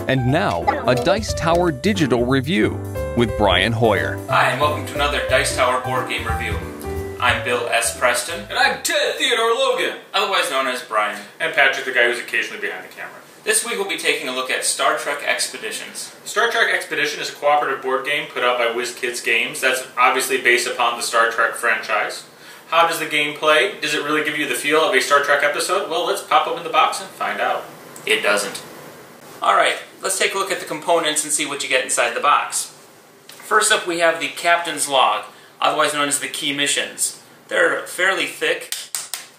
And now, a Dice Tower digital review with Brian Hoyer. Hi, and welcome to another Dice Tower board game review. I'm Bill S. Preston. And I'm Ted Theodore Logan. Otherwise known as Brian. And Patrick, the guy who's occasionally behind the camera. This week we'll be taking a look at Star Trek Expeditions. Star Trek Expedition is a cooperative board game put out by WizKids Games. That's obviously based upon the Star Trek franchise. How does the game play? Does it really give you the feel of a Star Trek episode? Well, let's pop open the box and find out. It doesn't. Alright, let's take a look at the components and see what you get inside the box. First up we have the Captain's Log, otherwise known as the Key Missions. They're fairly thick,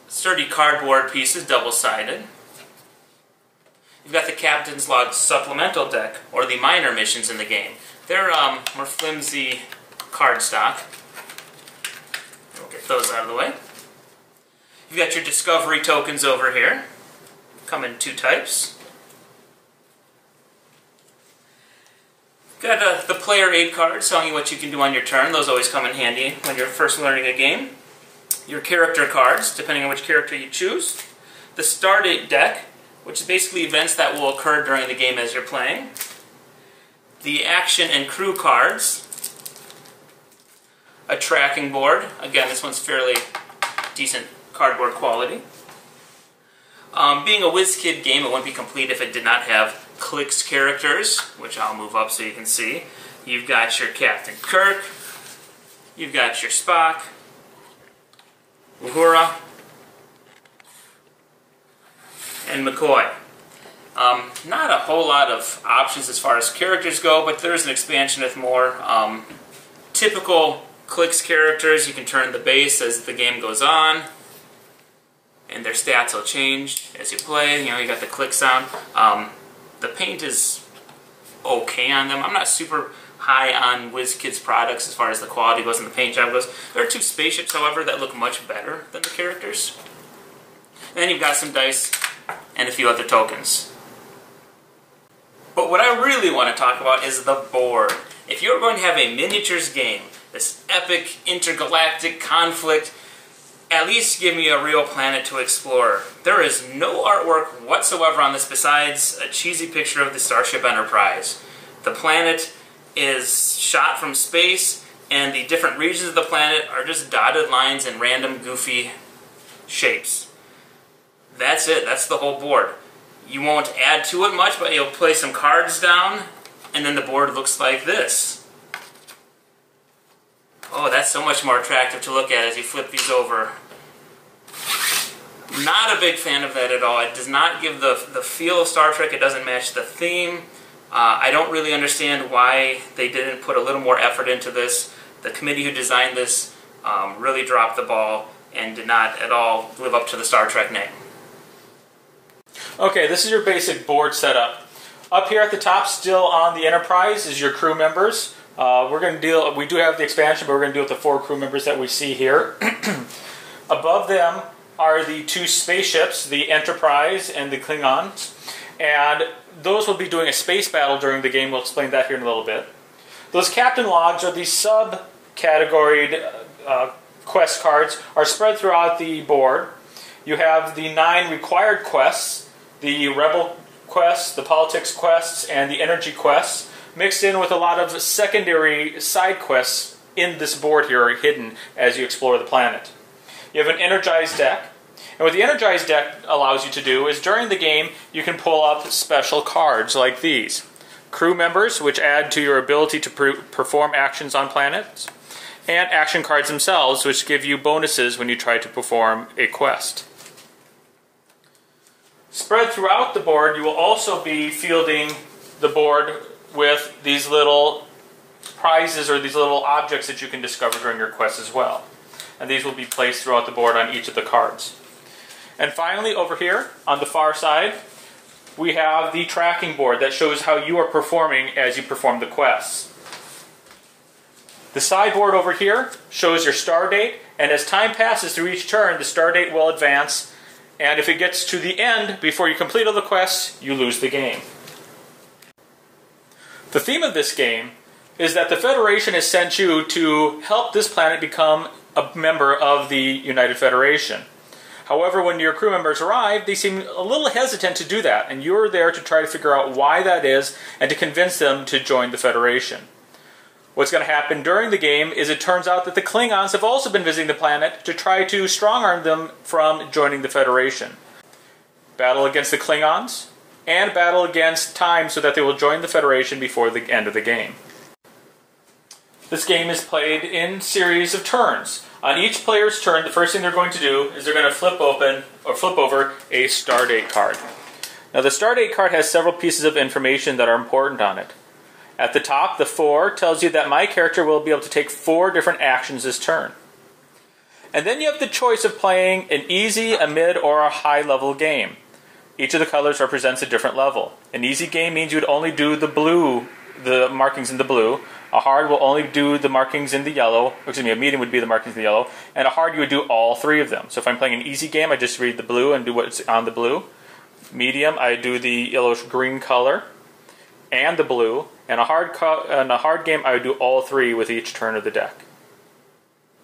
sturdy cardboard pieces, double-sided. You've got the Captain's Log Supplemental Deck, or the minor missions in the game. They're more flimsy cardstock. We'll get those out of the way. You've got your Discovery tokens over here. Come in two types. Got the player aid cards telling you what you can do on your turn. Those always come in handy when you're first learning a game. Your character cards, depending on which character you choose. The Stardate deck, which is basically events that will occur during the game as you're playing. The action and crew cards. A tracking board. Again, this one's fairly decent cardboard quality. Being a WizKid game, it wouldn't be complete if it did not have Clicks characters, which I'll move up so you can see. You've got your Captain Kirk, you've got your Spock, Uhura, and McCoy. Not a whole lot of options as far as characters go, but there's an expansion with more typical Clicks characters. You can turn the base as the game goes on, and their stats will change as you play. You know, you got the click sound. The paint is okay on them. I'm not super high on WizKids products as far as the quality goes and the paint job goes. There are two spaceships, however, that look much better than the characters. And then you've got some dice and a few other tokens. But what I really want to talk about is the board. If you're going to have a miniatures game, this epic intergalactic conflict, at least give me a real planet to explore. There is no artwork whatsoever on this besides a cheesy picture of the Starship Enterprise. The planet is shot from space, and the different regions of the planet are just dotted lines and random goofy shapes. That's it. That's the whole board. You won't add to it much, but you'll play some cards down, and then the board looks like this. Oh, that's so much more attractive to look at as you flip these over. Not a big fan of that at all. It does not give the feel of Star Trek. It doesn't match the theme. I don't really understand why they didn't put a little more effort into this. The committee who designed this really dropped the ball and did not at all live up to the Star Trek name. Okay, this is your basic board setup. Up here at the top, still on the Enterprise, is your crew members. We do have the expansion, but we're going to deal with the 4 crew members that we see here. Above them are the 2 spaceships, the Enterprise and the Klingons. And those will be doing a space battle during the game. We'll explain that here in a little bit. Those Captain Logs, or the sub-categoried quest cards, are spread throughout the board. You have the 9 required quests, the Rebel quests, the Politics quests, and the Energy quests, mixed in with a lot of secondary side quests in this board here hidden as you explore the planet. You have an Energized deck, and what the Energized deck allows you to do is during the game you can pull up special cards like these. Crew members, which add to your ability to perform actions on planets, and action cards themselves, which give you bonuses when you try to perform a quest. Spread throughout the board, you will also be fielding the board with these little prizes or these little objects that you can discover during your quest as well. And these will be placed throughout the board on each of the cards. And finally, over here on the far side, we have the tracking board that shows how you are performing as you perform the quests. The sideboard over here shows your star date, and as time passes through each turn, the star date will advance, and if it gets to the end before you complete all the quests, you lose the game. The theme of this game is that the Federation has sent you to help this planet become a member of the United Federation. However, when your crew members arrive, they seem a little hesitant to do that, and you're there to try to figure out why that is and to convince them to join the Federation. What's going to happen during the game is it turns out that the Klingons have also been visiting the planet to try to strong-arm them from joining the Federation. Battle against the Klingons, and battle against time so that they will join the Federation before the end of the game. This game is played in series of turns. On each player's turn, the first thing they're going to do is they're going to flip over a Stardate card. Now the Stardate card has several pieces of information that are important on it. At the top, the 4 tells you that my character will be able to take 4 different actions this turn. And then you have the choice of playing an easy, a mid, or a high level game. Each of the colors represents a different level. An easy game means you would only do the markings in the blue. A hard will only do the markings in the yellow. Excuse me, a medium would be the markings in the yellow. And a hard, you would do all 3 of them. So if I'm playing an easy game, I just read the blue and do what's on the blue. Medium, I do the yellowish-green color and the blue. And a hard game, I would do all 3 with each turn of the deck.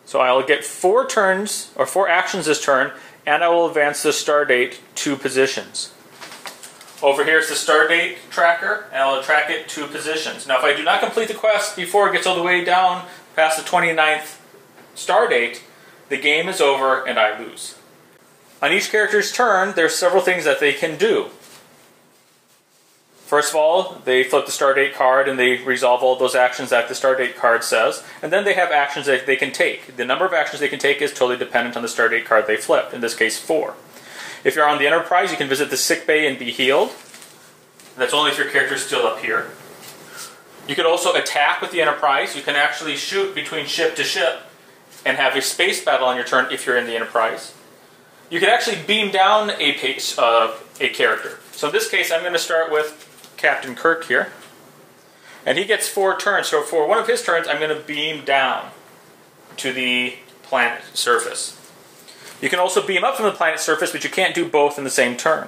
So I'll get 4 turns, or 4 actions this turn, and I will advance the Stardate 2 positions. Over here is the Stardate tracker, and I'll track it 2 positions. Now if I do not complete the quest before it gets all the way down past the 29th Stardate, the game is over and I lose. On each character's turn, there's several things that they can do. First of all, they flip the Stardate card and they resolve all those actions that the Stardate card says, and then they have actions that they can take. The number of actions they can take is totally dependent on the Stardate card they flipped, in this case 4. If you're on the Enterprise, you can visit the sick bay and be healed. That's only if your character is still up here. You can also attack with the Enterprise. You can actually shoot between ship to ship and have a space battle on your turn if you're in the Enterprise. You can actually beam down a character. So in this case, I'm going to start with Captain Kirk here. And he gets 4 turns. So for one of his turns, I'm going to beam down to the planet surface. You can also beam up from the planet surface, but you can't do both in the same turn.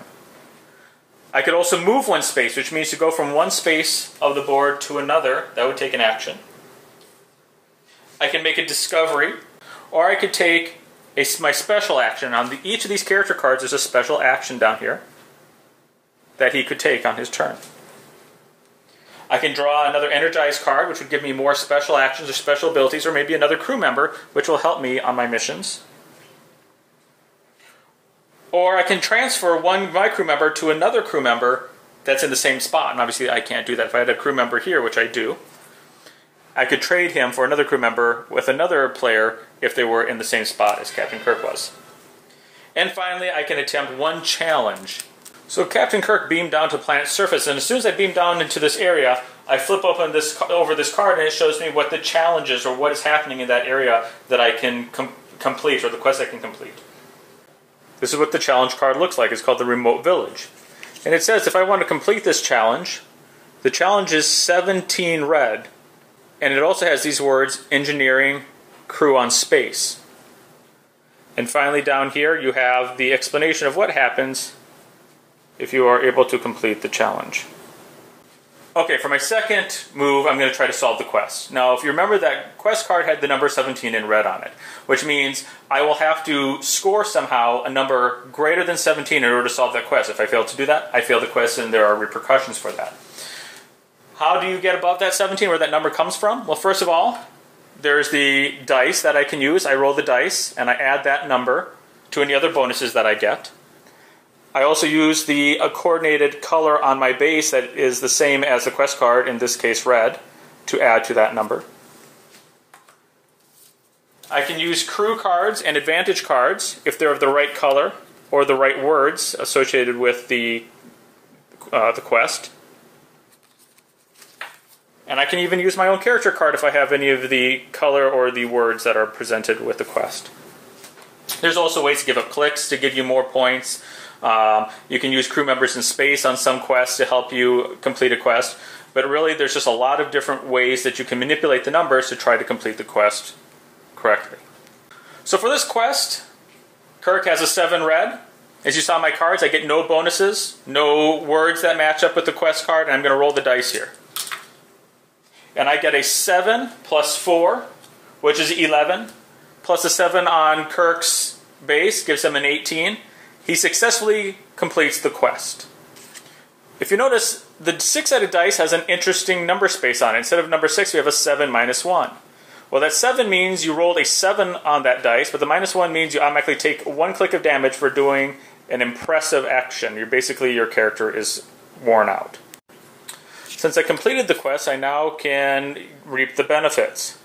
I could also move 1 space, which means to go from 1 space of the board to another. That would take an action. I can make a discovery, or I could take my special action. On each of these character cards, there's a special action down here that he could take on his turn. I can draw another energized card, which would give me more special actions or special abilities, or maybe another crew member, which will help me on my missions. Or I can transfer one of my crew member to another crew member that's in the same spot. And obviously I can't do that. If I had a crew member here, which I do, I could trade him for another crew member with another player if they were in the same spot as Captain Kirk was. And finally, I can attempt 1 challenge. So Captain Kirk beamed down to the planet's surface, and as soon as I beam down into this area, I flip open over this card, and it shows me what the challenge is, or what is happening in that area that I can complete, or the quest I can complete. This is what the challenge card looks like. It's called the Remote Village. And it says if I want to complete this challenge, the challenge is 17 red, and it also has these words, engineering, crew on space. And finally down here you have the explanation of what happens if you are able to complete the challenge. Okay, for my second move, I'm going to try to solve the quest. Now, if you remember, that quest card had the number 17 in red on it, which means I will have to score somehow a number greater than 17 in order to solve that quest. If I fail to do that, I fail the quest, and there are repercussions for that. How do you get above that 17, where that number comes from? Well, first of all, there's the dice that I can use. I roll the dice, and I add that number to any other bonuses that I get. I also use the coordinated color on my base that is the same as the quest card, in this case red, to add to that number. I can use crew cards and advantage cards if they're of the right color or the right words associated with the quest. And I can even use my own character card if I have any of the color or the words that are presented with the quest. There's also ways to give up clicks to give you more points. You can use crew members in space on some quests to help you complete a quest. But really, there's just a lot of different ways that you can manipulate the numbers to try to complete the quest correctly. So for this quest, Kirk has a 7 red. As you saw in my cards, I get no bonuses, no words that match up with the quest card, and I'm going to roll the dice here. And I get a 7 plus 4, which is 11, plus a 7 on Kirk's base gives him an 18. He successfully completes the quest. If you notice, the 6-sided dice has an interesting number space on it. Instead of number 6, we have a 7 minus 1. Well, that 7 means you rolled a 7 on that dice, but the minus 1 means you automatically take 1 click of damage for doing an impressive action. Basically, your character is worn out. Since I completed the quest, I now can reap the benefits.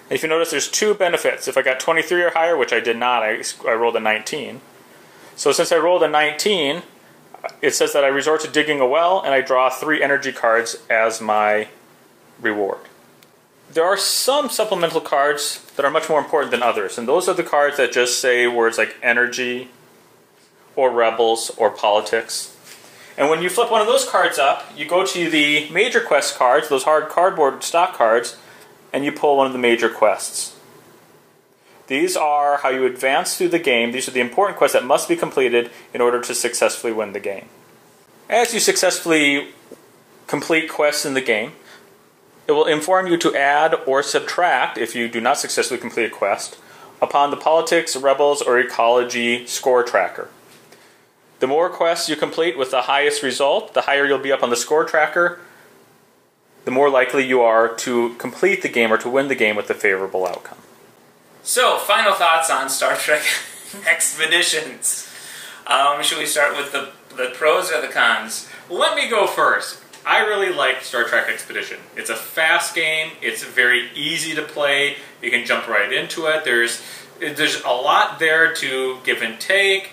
If you notice, there's 2 benefits. If I got 23 or higher, which I did not, I rolled a 19. So since I rolled a 19, it says that I resort to digging a well, and I draw 3 energy cards as my reward. There are some supplemental cards that are much more important than others, and those are the cards that just say words like energy, or rebels, or politics. And when you flip one of those cards up, you go to the major quest cards, those hard cardboard stock cards, and you pull one of the major quests. These are how you advance through the game. These are the important quests that must be completed in order to successfully win the game. As you successfully complete quests in the game, it will inform you to add or subtract, if you do not successfully complete a quest, upon the politics, rebels, or ecology score tracker. The more quests you complete with the highest result, the higher you'll be up on the score tracker, the more likely you are to complete the game or to win the game with a favorable outcome. So, final thoughts on Star Trek Expeditions. Should we start with the pros or the cons? Let me go first. I really like Star Trek Expedition. It's a fast game. It's very easy to play. You can jump right into it. There's a lot there to give and take.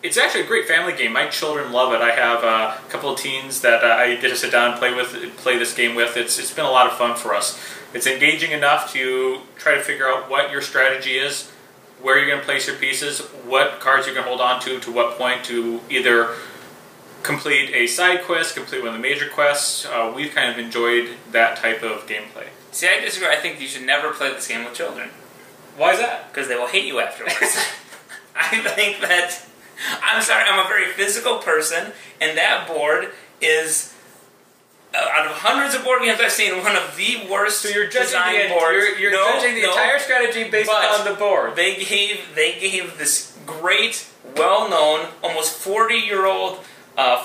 It's actually a great family game. My children love it. I have a couple of teens that I get to sit down and play this game with. It's been a lot of fun for us. It's engaging enough to try to figure out what your strategy is, where you're going to place your pieces, what cards you're going to hold on to what point to either complete a side quest, complete one of the major quests. We've kind of enjoyed that type of gameplay. See, I disagree. I think you should never play this game with children. Why is that? Because they will hate you afterwards. I think that... I'm sorry, I'm a very physical person, and that board is... out of hundreds of board games I've seen, one of the worst design boards. You're judging the entire strategy based on the board. They gave this great, well-known, almost 40-year-old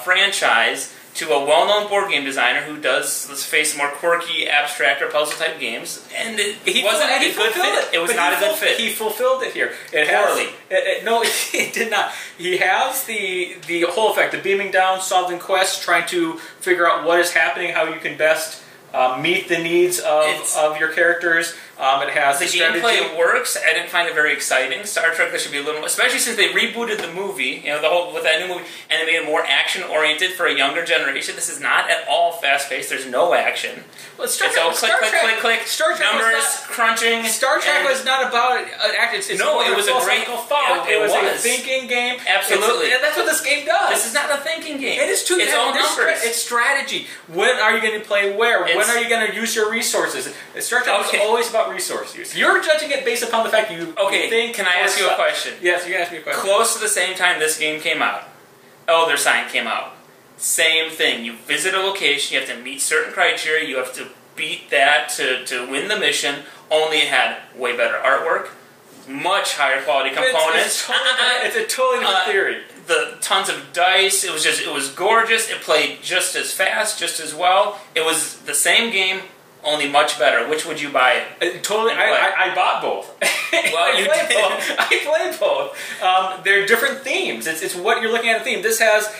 franchise to a well-known board game designer who does, let's face it, more quirky, abstract, or puzzle-type games, and it wasn't a good fit. It was not a good fit. He fulfilled it here. Poorly. No, he did not. He has the whole effect, the beaming down, solving quests, trying to figure out what is happening, how you can best meet the needs of your characters. It has the gameplay works. I didn't find it very exciting. Star Trek, there should be a little more, especially since they rebooted the movie, with that new movie, and they made it more action-oriented for a younger generation. This is not at all fast-paced. There's no action. Well, Star Trek, click, numbers, crunching. Star Trek was not about action. No, it was a great thought. It was a thinking game. Absolutely. That's what this game does. This is not a thinking game. It is too. It's all numbers. It's strategy. When are you going to play where? When are you going to use your resources? Star Trek is always about resource use. You're judging it based upon the fact you think. Can I ask you a question? Yes, you can ask me a question. Close to the same time this game came out, Elder Sign came out. Same thing. You visit a location, you have to meet certain criteria, you have to beat that to win the mission, only it had way better artwork, much higher quality components. It's a totally different theory. The tons of dice, it was gorgeous, it played just as fast, just as well. It was the same game, only much better. Which would you buy? Totally. I bought both. Well, you did. I played both. They're different themes. It's what you're looking at a theme. This has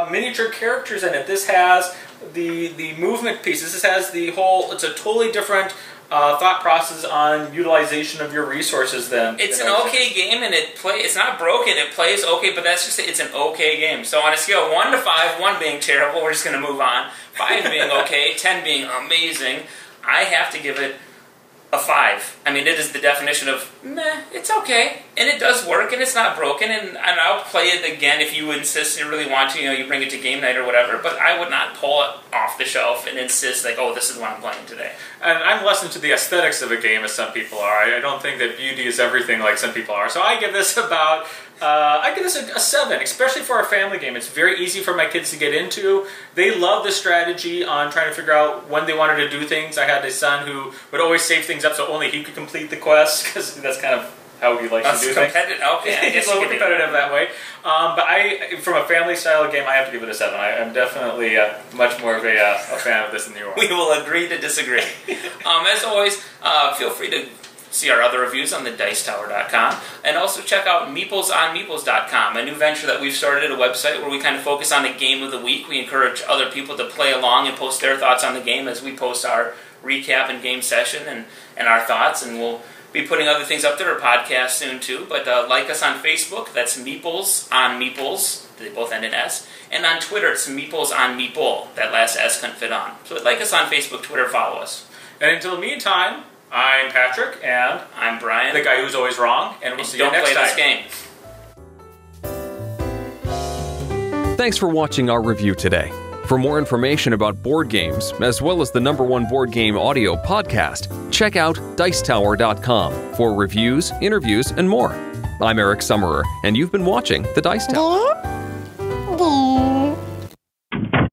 miniature characters in it. This has the movement pieces. This has the whole. It's a totally different thought process on utilization of your resources. It's an okay game, and it's not broken. It plays okay, but that's just it's an okay game. So on a scale of 1 to 5, 1 being terrible, we're just going to move on. 5 being okay, 10 being amazing. I have to give it a 5. I mean, it is the definition of meh. It's okay, and it does work, and it's not broken. And I'll play it again if you insist and really want to. You bring it to game night or whatever. But I would not pull it off the shelf and insist like, oh, this is what I'm playing today. And I'm less into the aesthetics of a game as some people are. I don't think that beauty is everything like some people are. So I give this about. a 7, especially for a family game. It's very easy for my kids to get into. They love the strategy on trying to figure out when they wanted to do things. I had a son who would always save things up so only he could complete the quest, because that's kind of how we like to do things. Competitive. Okay, I guess It's a little competitive that way. But from a family style game, I have to give it a 7. I'm definitely much more of a fan of this than you are. We will agree to disagree. As always, feel free to see our other reviews on the dicetower.com, and also check out meeplesonmeeples.com, a new venture that we've started, a website where we kind of focus on the game of the week. We encourage other people to play along and post their thoughts on the game as we post our recap and game session and our thoughts, and we'll be putting other things up there, a podcast soon too. But like us on Facebook, that's Meeples on Meeples, they both end in S, and on Twitter it's Meeples on Meeple, that last S couldn't fit on. So like us on Facebook, Twitter, follow us. And until the meantime, I'm Patrick, and I'm Brian, the guy who's always wrong, and we'll see you next time. Don't play this game. Thanks for watching our review today. For more information about board games, as well as the #1 board game audio podcast, check out dicetower.com for reviews, interviews, and more. I'm Eric Summerer, and you've been watching The Dice Tower.